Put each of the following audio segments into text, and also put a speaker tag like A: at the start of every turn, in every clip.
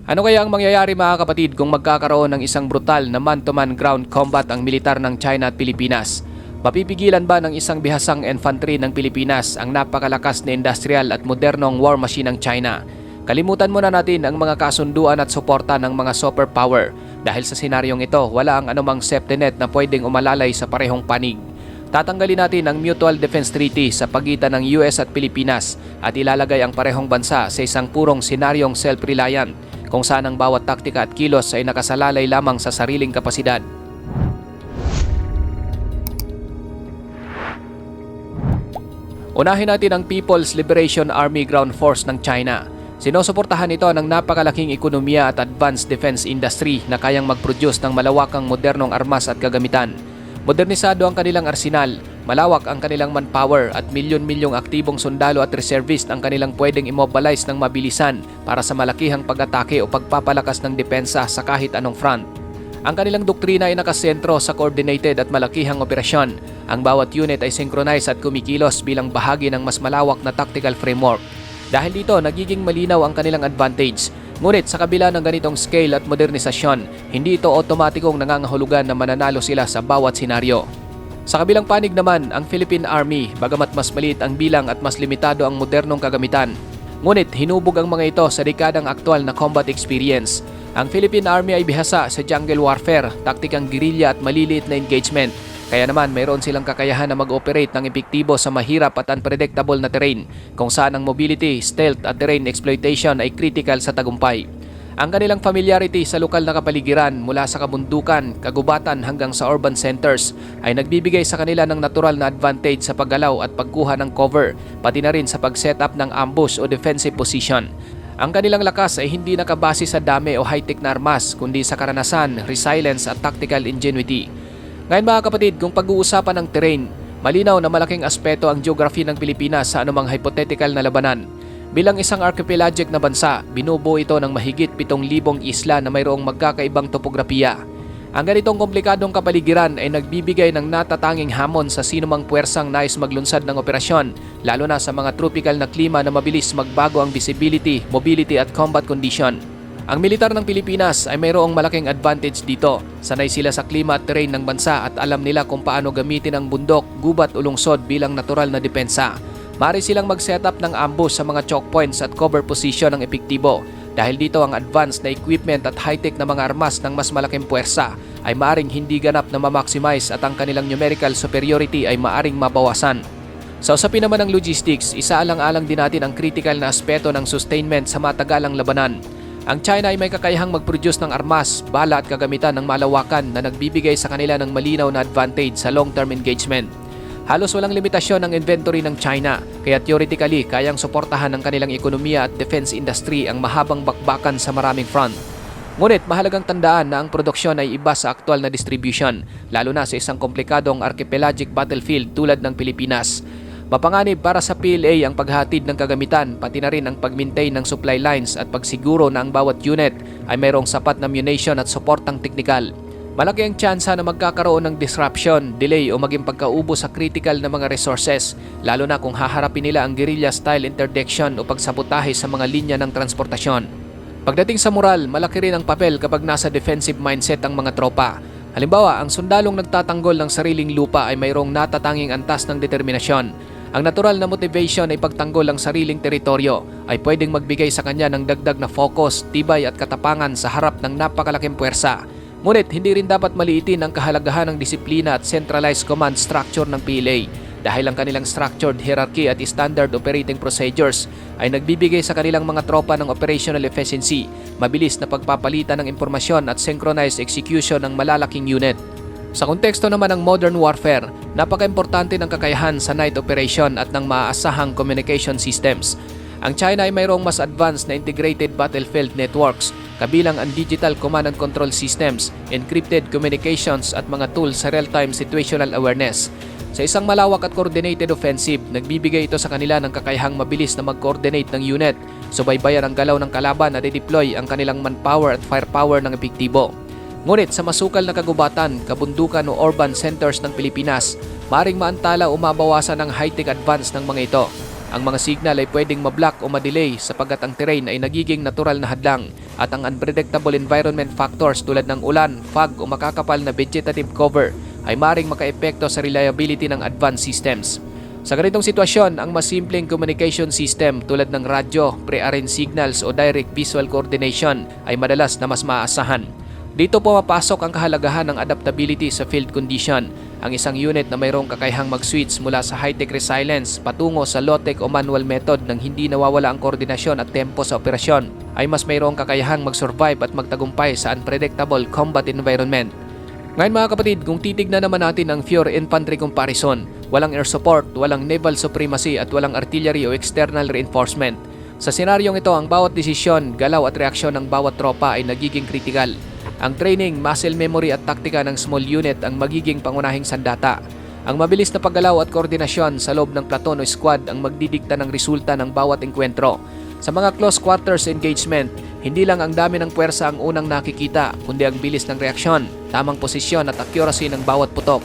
A: Ano kaya ang mangyayari mga kapatid kung magkakaroon ng isang brutal na man-to-man ground combat ang militar ng China at Pilipinas? Mapipigilan ba ng isang bihasang infantry ng Pilipinas ang napakalakas na industrial at modernong war machine ng China? Kalimutan muna natin ang mga kasunduan at suporta ng mga superpower dahil sa senaryong ito wala ang anumang safety net na pwedeng umalalay sa parehong panig. Tatanggalin natin ang Mutual Defense Treaty sa pagitan ng US at Pilipinas at ilalagay ang parehong bansa sa isang purong senaryong self-reliant kung saan ang bawat taktika at kilos ay nakasalalay lamang sa sariling kapasidad. Unahin natin ang People's Liberation Army Ground Force ng China. Sinusuportahan ito ng napakalaking ekonomiya at advanced defense industry na kayang mag-produce ng malawakang modernong armas at kagamitan. Modernisado ang kanilang arsenal, malawak ang kanilang manpower at milyon-milyong aktibong sundalo at reservist ang kanilang pwedeng immobilize ng mabilisan para sa malakihang pag-atake o pagpapalakas ng depensa sa kahit anong front. Ang kanilang doktrina ay nakasentro sa coordinated at malakihang operasyon. Ang bawat unit ay synchronized at kumikilos bilang bahagi ng mas malawak na tactical framework. Dahil dito, nagiging malinaw ang kanilang advantage. Ngunit sa kabila ng ganitong scale at modernisasyon, hindi ito otomatikong nangangahulugan na mananalo sila sa bawat senaryo. Sa kabilang panig naman, ang Philippine Army, bagamat mas maliit ang bilang at mas limitado ang modernong kagamitan, ngunit hinubog ang mga ito sa dekadang aktwal na combat experience. Ang Philippine Army ay bihasa sa jungle warfare, taktikang guerrilla at maliliit na engagement. Kaya naman mayroon silang kakayahan na mag-operate ng epektibo sa mahirap at unpredictable na terrain kung saan ang mobility, stealth at terrain exploitation ay critical sa tagumpay. Ang kanilang familiarity sa lokal na kapaligiran mula sa kabundukan, kagubatan hanggang sa urban centers ay nagbibigay sa kanila ng natural na advantage sa paggalaw at pagkuha ng cover, pati na rin sa pag-set up ng ambush o defensive position. Ang kanilang lakas ay hindi nakabase sa dami o high-tech na armas kundi sa karanasan, resilience at tactical ingenuity. Ngayon mga kapatid, kung pag-uusapan ng terrain, malinaw na malaking aspeto ang geography ng Pilipinas sa anumang hypothetical na labanan. Bilang isang archipelagic na bansa, binubuo ito ng mahigit 7,000 isla na mayroong magkakaibang topografiya. Ang ganitong komplikadong kapaligiran ay nagbibigay ng natatanging hamon sa sinumang puwersang nais maglunsad ng operasyon, lalo na sa mga tropical na klima na mabilis magbago ang visibility, mobility at combat condition. Ang militar ng Pilipinas ay mayroong malaking advantage dito. Sanay sila sa klima at terrain ng bansa at alam nila kung paano gamitin ang bundok, gubat o lungsod bilang natural na depensa. Maaari silang mag-set up ng ambush sa mga choke points at cover position ng epektibo. Dahil dito ang advanced na equipment at high-tech na mga armas ng mas malaking puwersa ay maaring hindi ganap na ma-maximize at ang kanilang numerical superiority ay maaring mabawasan. Sa usapin naman ng logistics, isaalang-alang din natin ang critical na aspeto ng sustainment sa matagalang labanan. Ang China ay may kakayahang mag-produce ng armas, bala at kagamitan ng malawakan na nagbibigay sa kanila ng malinaw na advantage sa long-term engagement. Halos walang limitasyon ang inventory ng China, kaya theoretically kayang suportahan ng kanilang ekonomiya at defense industry ang mahabang bakbakan sa maraming front. Ngunit mahalagang tandaan na ang produksyon ay iba sa aktwal na distribution, lalo na sa isang komplikadong archipelagic battlefield tulad ng Pilipinas. Mapanganib para sa PLA ang paghatid ng kagamitan, pati na rin ang pag-maintain ng supply lines at pagsiguro na ang bawat unit ay mayroong sapat na munition at suportang teknikal. Malaki ang tsansa na magkakaroon ng disruption, delay o maging pagkaubo sa critical na mga resources, lalo na kung haharapin nila ang guerrilla-style interdiction o pagsabotahe sa mga linya ng transportasyon. Pagdating sa moral, malaki rin ang papel kapag nasa defensive mindset ang mga tropa. Halimbawa, ang sundalong nagtatanggol ng sariling lupa ay mayroong natatanging antas ng determinasyon. Ang natural na motivation ay pagtanggol ng sariling teritoryo ay pwedeng magbigay sa kanya ng dagdag na focus, tibay at katapangan sa harap ng napakalaking puwersa. Ngunit hindi rin dapat maliitin ang kahalagahan ng disiplina at centralized command structure ng PLA dahil ang kanilang structured hierarchy at standard operating procedures ay nagbibigay sa kanilang mga tropa ng operational efficiency, mabilis na pagpapalitan ng impormasyon at synchronized execution ng malalaking unit. Sa konteksto naman ng modern warfare, napaka-importante ng kakayahan sa night operation at ng maaasahang communication systems. Ang China ay mayroong mas advanced na integrated battlefield networks, kabilang ang digital command and control systems, encrypted communications at mga tools sa real-time situational awareness. Sa isang malawak at coordinated offensive, nagbibigay ito sa kanila ng kakayahang mabilis na mag-coordinate ng unit, subaybayan ang galaw ng kalaban at i-deploy ang kanilang manpower at firepower ng epektibo. Ngunit sa masukal na kagubatan, kabundukan o urban centers ng Pilipinas, maring maantala o mabawasan ang high-tech advance ng mga ito. Ang mga signal ay pwedeng mablock o madelay sapagkat ang terrain ay nagiging natural na hadlang at ang unpredictable environment factors tulad ng ulan, fog o makakapal na vegetative cover ay maaaring makaepekto sa reliability ng advanced systems. Sa ganitong sitwasyon, ang mas simpleng communication system tulad ng radyo, pre-arranged signals o direct visual coordination ay madalas na mas maaasahan. Dito pumapasok ang kahalagahan ng adaptability sa field condition. Ang isang unit na mayroong kakayahang mag-switch mula sa high-tech resilience patungo sa low-tech o manual method nang hindi nawawala ang koordinasyon at tempo sa operasyon ay mas mayroong kakayahang mag-survive at magtagumpay sa unpredictable combat environment. Ngayon mga kapatid, kung titignan naman natin ang pure infantry comparison, walang air support, walang naval supremacy at walang artillery o external reinforcement. Sa senaryong ito, ang bawat desisyon, galaw at reaksyon ng bawat tropa ay nagiging kritikal. Ang training, muscle memory at taktika ng small unit ang magiging pangunahing sandata. Ang mabilis na paggalaw at koordinasyon sa loob ng platon o squad ang magdidikta ng resulta ng bawat engkwentro. Sa mga close quarters engagement, hindi lang ang dami ng puwersa ang unang nakikita, kundi ang bilis ng reaksyon, tamang posisyon at accuracy ng bawat putok.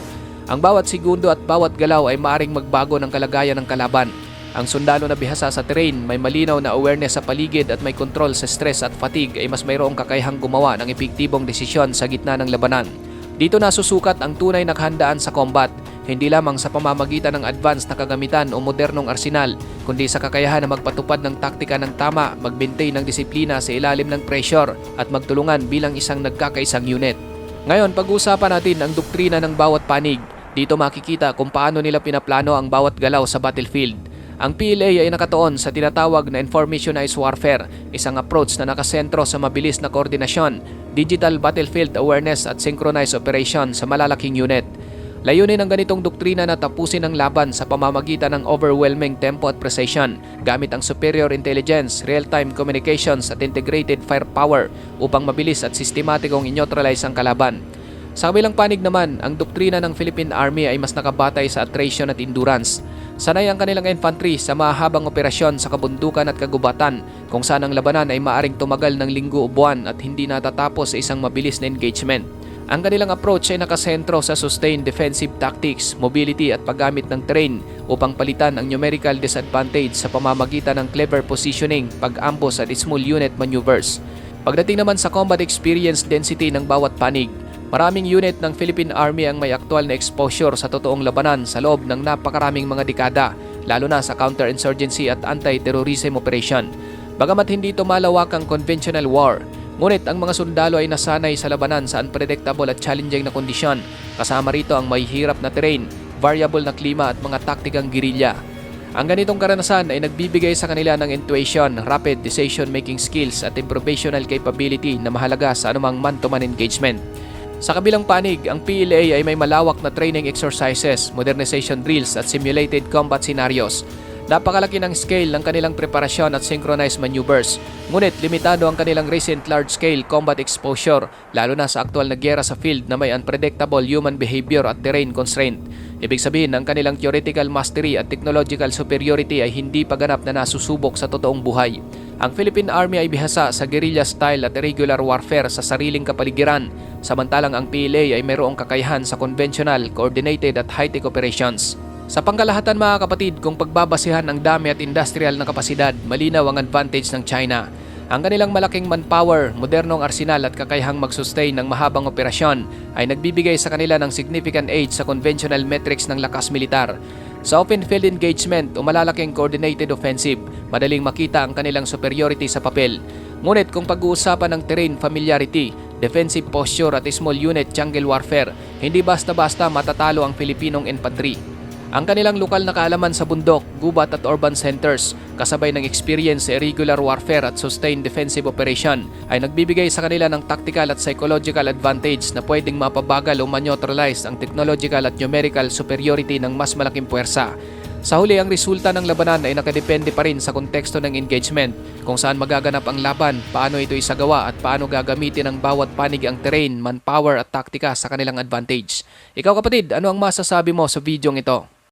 A: Ang bawat segundo at bawat galaw ay maaaring magbago ng kalagayan ng kalaban. Ang sundalo na bihasa sa terrain, may malinaw na awareness sa paligid at may control sa stress at fatigue ay mas mayroong kakayahang gumawa ng epektibong desisyon sa gitna ng labanan. Dito nasusukat ang tunay na kahandaan sa combat, hindi lamang sa pamamagitan ng advanced na kagamitan o modernong arsenal, kundi sa kakayahan na magpatupad ng taktika ng tama, magbintay ng disiplina sa ilalim ng pressure at magtulungan bilang isang nagkakaisang unit. Ngayon, pag-uusapan natin ang doktrina ng bawat panig. Dito makikita kung paano nila pinaplano ang bawat galaw sa battlefield. Ang PLA ay nakatuon sa tinatawag na informationized warfare, isang approach na nakasentro sa mabilis na koordinasyon, digital battlefield awareness at synchronized operation sa malalaking unit. Layunin ng ganitong doktrina na tapusin ang laban sa pamamagitan ng overwhelming tempo at precision gamit ang superior intelligence, real-time communications at integrated firepower upang mabilis at sistematikong i-neutralize ang kalaban. Sa kabilang panig naman, ang doktrina ng Philippine Army ay mas nakabatay sa attrition at endurance. Sanay ang kanilang infantry sa mahabang operasyon sa kabundukan at kagubatan kung saan ang labanan ay maaring tumagal ng linggo o buwan at hindi natatapos sa isang mabilis na engagement. Ang kanilang approach ay nakasentro sa sustained defensive tactics, mobility at paggamit ng terrain upang palitan ang numerical disadvantage sa pamamagitan ng clever positioning, pag-ambush at small unit maneuvers. Pagdating naman sa combat experience density ng bawat panig, maraming unit ng Philippine Army ang may aktual na exposure sa totoong labanan sa loob ng napakaraming mga dekada, lalo na sa counterinsurgency at anti-terrorism operation. Bagamat hindi ito malawak ang conventional war, ngunit ang mga sundalo ay nasanay sa labanan sa unpredictable at challenging na kondisyon, kasama rito ang mahihirap na terrain, variable na klima at mga taktikang guerrilla. Ang ganitong karanasan ay nagbibigay sa kanila ng intuition, rapid decision-making skills at improvisational capability na mahalaga sa anumang man-to-man engagement. Sa kabilang panig, ang PLA ay may malawak na training exercises, modernization drills at simulated combat scenarios. Napakalaki ng scale ng kanilang preparasyon at synchronized maneuvers, ngunit limitado ang kanilang recent large-scale combat exposure, lalo na sa aktual na giyera sa field na may unpredictable human behavior at terrain constraint. Ibig sabihin, ang kanilang theoretical mastery at technological superiority ay hindi pa ganap na nasusubok sa totoong buhay. Ang Philippine Army ay bihasa sa guerrilla style at irregular warfare sa sariling kapaligiran, samantalang ang PLA ay mayroong kakayahan sa conventional, coordinated at high-tech operations. Sa pangkalahatan mga kapatid, kung pagbabasihan ang dami at industrial na kapasidad, malinaw ang advantage ng China. Ang kanilang malaking manpower, modernong arsenal at kakayahang mag-sustain ng mahabang operasyon ay nagbibigay sa kanila ng significant edge sa conventional metrics ng lakas militar. Sa open field engagement o malalaking coordinated offensive, madaling makita ang kanilang superiority sa papel. Ngunit kung pag-uusapan ng terrain familiarity, defensive posture at small unit jungle warfare, hindi basta-basta matatalo ang Filipinong infantry. Ang kanilang lokal na kaalaman sa bundok, gubat at urban centers, kasabay ng experience sa irregular warfare at sustained defensive operation, ay nagbibigay sa kanila ng tactical at psychological advantage na pwedeng mapabagal o maneutralize ang technological at numerical superiority ng mas malaking puwersa. Sa huli, ang resulta ng labanan ay nakadepende pa rin sa konteksto ng engagement, kung saan magaganap ang laban, paano ito isagawa at paano gagamitin ng bawat panig ang terrain, manpower at taktika sa kanilang advantage. Ikaw kapatid, ano ang masasabi mo sa videong ito?